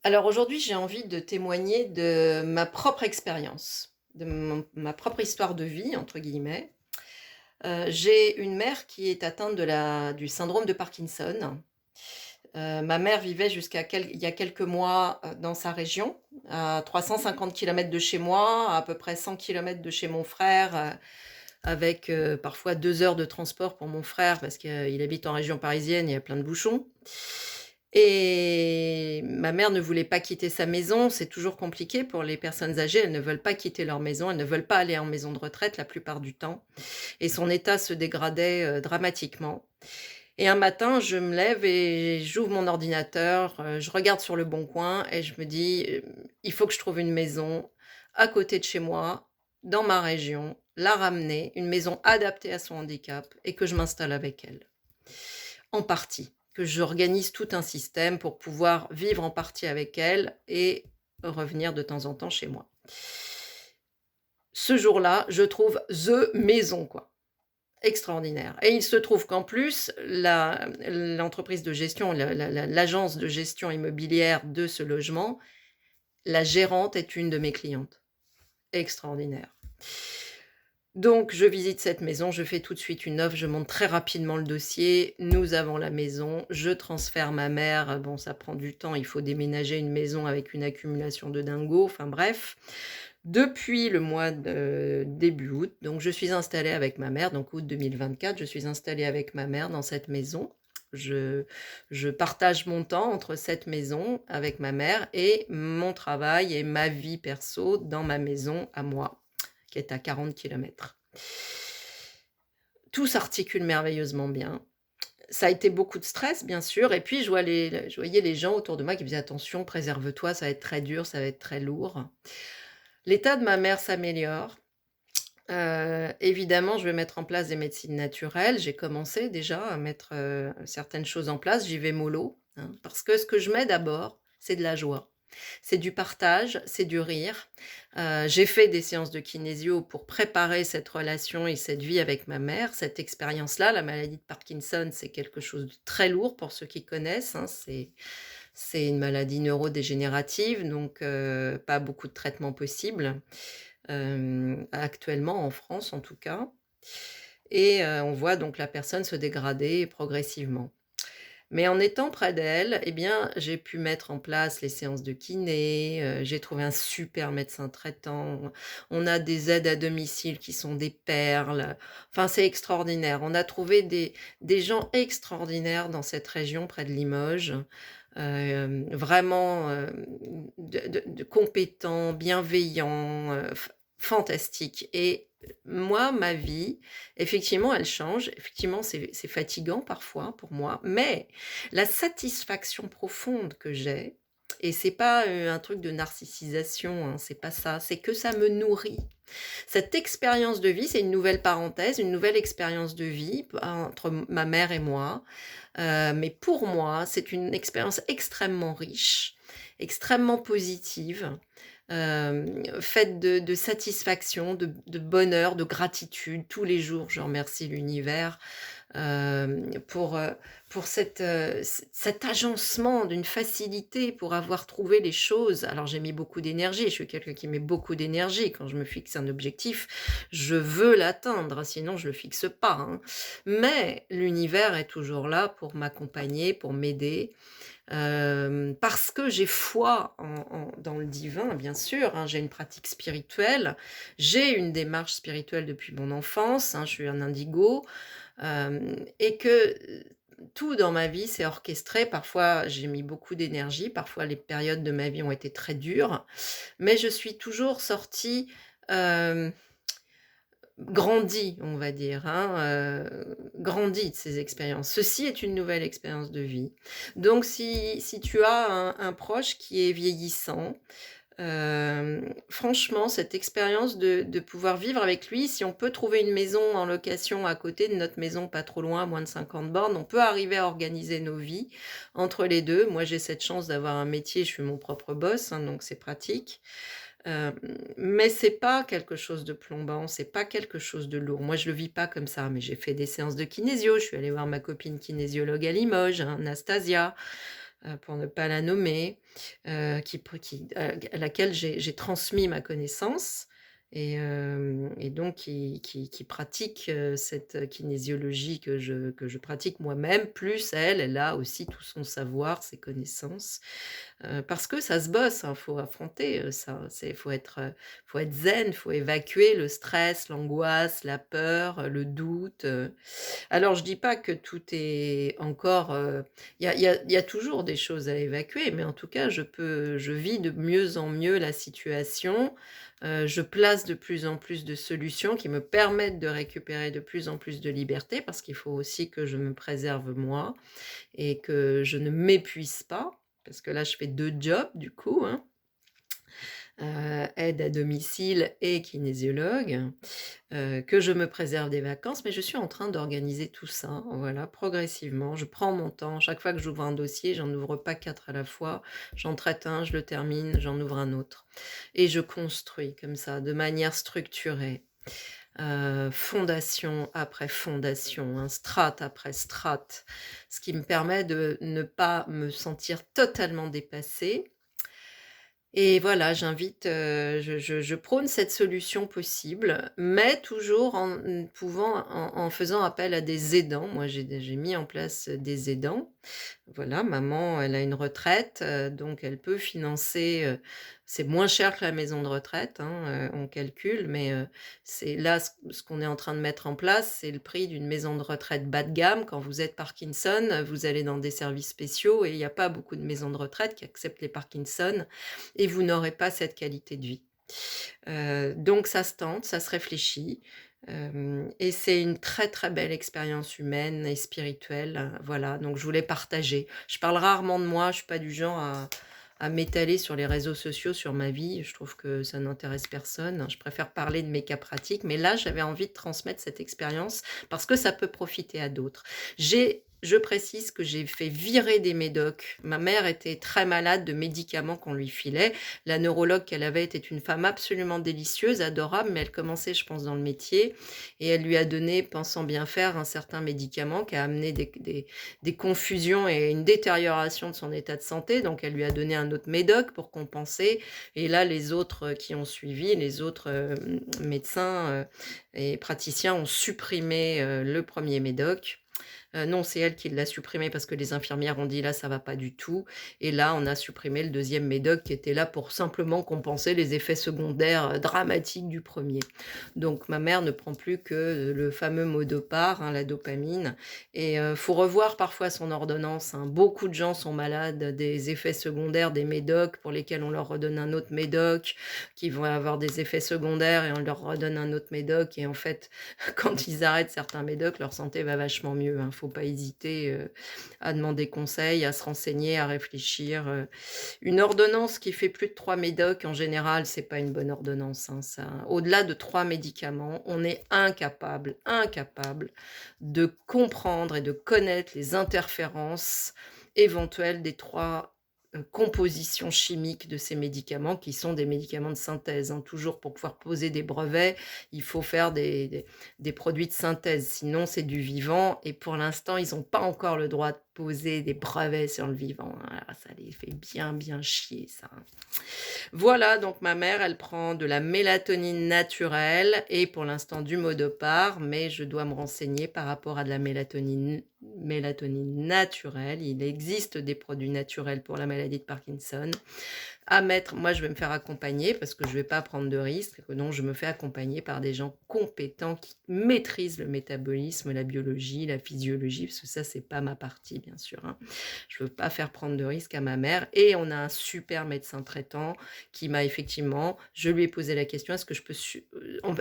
Alors aujourd'hui, j'ai envie de témoigner de ma propre expérience, de ma propre «histoire de vie» entre guillemets. J'ai une mère qui est atteinte du syndrome de Parkinson. Ma mère vivait il y a quelques mois, dans sa région, à 350 kilomètres de chez moi, à peu près 100 kilomètres de chez mon frère, avec, parfois 2 heures de transport pour mon frère parce qu'il habite en région parisienne, il y a plein de bouchons. Et ma mère ne voulait pas quitter sa maison. C'est toujours compliqué pour les personnes âgées, elles ne veulent pas quitter leur maison, elles ne veulent pas aller en maison de retraite la plupart du temps, et son état se dégradait, dramatiquement. Et un matin, je me lève et j'ouvre mon ordinateur, je regarde sur Le Bon Coin et je me dis: «Il faut que je trouve une maison à côté de chez moi, dans ma région, la ramener, une maison adaptée à son handicap et que je m'installe avec elle». En partie, que j'organise tout un système pour pouvoir vivre en partie avec elle et revenir de temps en temps chez moi. Ce jour-là, je trouve the maison, quoi. Extraordinaire, et il se trouve qu'en plus, l'entreprise de gestion, l'agence de gestion immobilière de ce logement, la gérante est une de mes clientes. Extraordinaire. Donc je visite cette maison, je fais tout de suite une offre, je monte très rapidement le dossier. Nous avons la maison, je transfère ma mère, bon ça prend du temps, il faut déménager une maison avec une accumulation de dingos, enfin bref. Depuis le mois de début août, donc je suis installée avec ma mère, donc août 2024, je suis installée avec ma mère dans cette maison. Je je partage mon temps entre cette maison avec ma mère et mon travail et ma vie perso dans ma maison à moi, qui est à 40 kilomètres. Tout s'articule merveilleusement bien. Ça a été beaucoup de stress, bien sûr, et puis je voyais les gens autour de moi qui me disaient: «Attention, préserve-toi, ça va être très dur, ça va être très lourd». L'état de ma mère s'améliore. Évidemment, je vais mettre en place des médecines naturelles. J'ai commencé déjà à mettre, certaines choses en place. J'y vais mollo, hein, parce que ce que je mets d'abord, c'est de la joie. C'est du partage, c'est du rire. J'ai fait des séances de kinésio pour préparer cette relation et cette vie avec ma mère. Cette expérience-là, la maladie de Parkinson, c'est quelque chose de très lourd pour ceux qui connaissent, hein. C'est une maladie neurodégénérative, donc pas beaucoup de traitements possibles, actuellement en France en tout cas, et on voit donc la personne se dégrader progressivement. Mais en étant près d'elle, eh bien, j'ai pu mettre en place les séances de kiné, j'ai trouvé un super médecin traitant, on a des aides à domicile qui sont des perles, enfin, c'est extraordinaire. On a trouvé des gens extraordinaires dans cette région près de Limoges, vraiment, de compétents, bienveillants, fantastiques, et moi, ma vie, effectivement, elle change. Effectivement, c'est fatigant parfois pour moi, mais la satisfaction profonde que j'ai, et c'est pas, un truc de narcissisation, hein, c'est pas ça, c'est que ça me nourrit. Cette expérience de vie, c'est une nouvelle parenthèse, une nouvelle expérience de vie entre ma mère et moi, mais pour moi, c'est une expérience extrêmement riche, extrêmement positive, faite de satisfaction, de bonheur, de gratitude. Tous les jours, je remercie l'univers, pour cet agencement d'une facilité pour avoir trouvé les choses. Alors j'ai mis beaucoup d'énergie, je suis quelqu'un qui met beaucoup d'énergie. Quand je me fixe un objectif, je veux l'atteindre, sinon je le fixe pas, hein. Mais l'univers est toujours là pour m'accompagner, pour m'aider. Parce que j'ai foi dans le divin, bien sûr, hein, j'ai une pratique spirituelle, j'ai une démarche spirituelle depuis mon enfance, hein, je suis un indigo, et que, tout dans ma vie s'est orchestré. Parfois, j'ai mis beaucoup d'énergie, parfois les périodes de ma vie ont été très dures, mais je suis toujours sortie, hem grandi, on va dire, hein, grandi de ces expériences. Ceci est une nouvelle expérience de vie. Donc si tu as un proche qui est vieillissant, franchement, cette expérience de pouvoir vivre avec lui, si on peut trouver une maison en location à côté de notre maison, pas trop loin, moins de 50 bornes, on peut arriver à organiser nos vies entre les 2. Moi, j'ai cette chance d'avoir un métier, je suis mon propre boss, hein, donc c'est pratique. Hem, mais c'est pas quelque chose de plombant, c'est pas quelque chose de lourd. Moi, je le vis pas comme ça, mais j'ai fait des séances de kinésio, je suis allée voir ma copine kinésiologue à Limoges, hein, Nastasia. pour ne pas la nommer, à laquelle j'ai transmis ma connaissance et donc qui pratique, cette kinésiologie que je pratique moi-même, plus elle, elle a aussi tout son savoir, ses connaissances. Parce que ça se bosse, hein, faut affronter, ça. Faut être zen, faut évacuer le stress, l'angoisse, la peur, le doute. Alors je dis pas que tout est encore, il y a toujours des choses à évacuer, mais en tout cas je vis de mieux en mieux la situation. Je place de plus en plus de solutions qui me permettent de récupérer de plus en plus de liberté, parce qu'il faut aussi que je me préserve moi et que je ne m'épuise pas, parce que là je fais 2 jobs du coup, hein, aide à domicile et kinésiologue. Que je me préserve des vacances, mais je suis en train d'organiser tout ça, voilà, progressivement. Je prends mon temps. Chaque fois que j'ouvre un dossier, j'en ouvre pas 4 à la fois. J'en traite un, je le termine, j'en ouvre un autre et je construis comme ça, de manière structurée, fondation après fondation, hein, strate après strate, ce qui me permet de ne pas me sentir totalement dépassée. Et voilà, je prône cette solution possible, mais toujours en faisant appel à des aidants. Moi, j'ai mis en place des aidants. Voilà, maman, elle a une retraite, donc elle peut financer, c'est moins cher que la maison de retraite, hein, on calcule, mais c'est là ce qu'on est en train de mettre en place, c'est le prix d'une maison de retraite bas de gamme. Quand vous êtes Parkinson, vous allez dans des services spéciaux et il y a pas beaucoup de maisons de retraite qui acceptent les Parkinson et vous n'aurez pas cette qualité de vie. Donc ça se tente, ça se réfléchit, et c'est une très, très belle expérience humaine et spirituelle, voilà, donc je voulais partager. Je parle rarement de moi, je suis pas du genre à m'étaler sur les réseaux sociaux sur ma vie, je trouve que ça n'intéresse personne. Je préfère parler de mes cas pratiques, mais là, j'avais envie de transmettre cette expérience parce que ça peut profiter à d'autres. Je précise que j'ai fait virer des médocs. Ma mère était très malade de médicaments qu'on lui filait. La neurologue qu'elle avait était une femme absolument délicieuse, adorable, mais elle commençait, je pense, dans le métier et elle lui a donné, pensant bien faire, un certain médicament qui a amené des confusions et une détérioration de son état de santé. Donc elle lui a donné un autre médoc pour compenser et là, les autres, qui ont suivi, les autres, médecins, et praticiens ont supprimé, le premier médoc. Non, c'est elle qui l'a supprimé parce que les infirmières ont dit: «Là, ça va pas du tout» et là, on a supprimé le deuxième médoc qui était là pour simplement compenser les effets secondaires, dramatiques du premier. Donc ma mère ne prend plus que le fameux Modopar, hein, la dopamine et faut revoir parfois son ordonnance, hein. Beaucoup de gens sont malades des effets secondaires des médocs pour lesquels on leur redonne un autre médoc, qui vont avoir des effets secondaires et on leur redonne un autre médoc et en fait, quand ils arrêtent certains médocs, leur santé va vachement mieux, hein. Faut pas hésiter, à demander conseil, à se renseigner, à réfléchir, Une ordonnance qui fait plus de 3 médocs, en général, c'est pas une bonne ordonnance, hein, ça. Au-delà de 3 médicaments, on est incapable de comprendre et de connaître les interférences éventuelles des 3 compositions chimiques de ces médicaments qui sont des médicaments de synthèse, hein. Toujours pour pouvoir poser des brevets, il faut faire des produits de synthèse, sinon c'est du vivant et pour l'instant, ils ont pas encore le droit de poser des brevets sur le vivant, hein. Ah, ça les fait bien, bien chier ça, hein. Voilà, donc ma mère, elle prend de la mélatonine naturelle et pour l'instant du Modopar, mais je dois me renseigner par rapport à de la mélatonine naturelle. Il existe des produits naturels pour la maladie de Parkinson. À mettre, moi je vais me faire accompagner parce que je vais pas prendre de risques, donc je me fais accompagner par des gens compétents qui maîtrisent le métabolisme, la biologie, la physiologie, parce que ça c'est pas ma partie bien sûr, hein. Je veux pas faire prendre de risques à ma mère et on a un super médecin traitant qui m'a effectivement, je lui ai posé la question: «Est-ce que je peux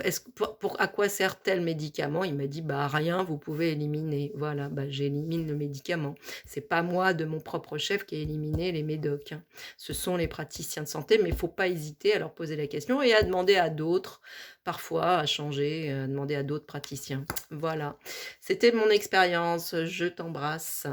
est-ce que pour à quoi sert tel médicament?» Il m'a dit: «Bah à rien, vous pouvez éliminer». Voilà, bah j'élimine le médicament. C'est pas moi de mon propre chef qui ai éliminé les médocs, hein. Ce sont les praticiens de santé, mais il faut pas hésiter à leur poser la question et à demander à d'autres, parfois à changer, demander à d'autres praticiens. Voilà, c'était mon expérience, je t'embrasse.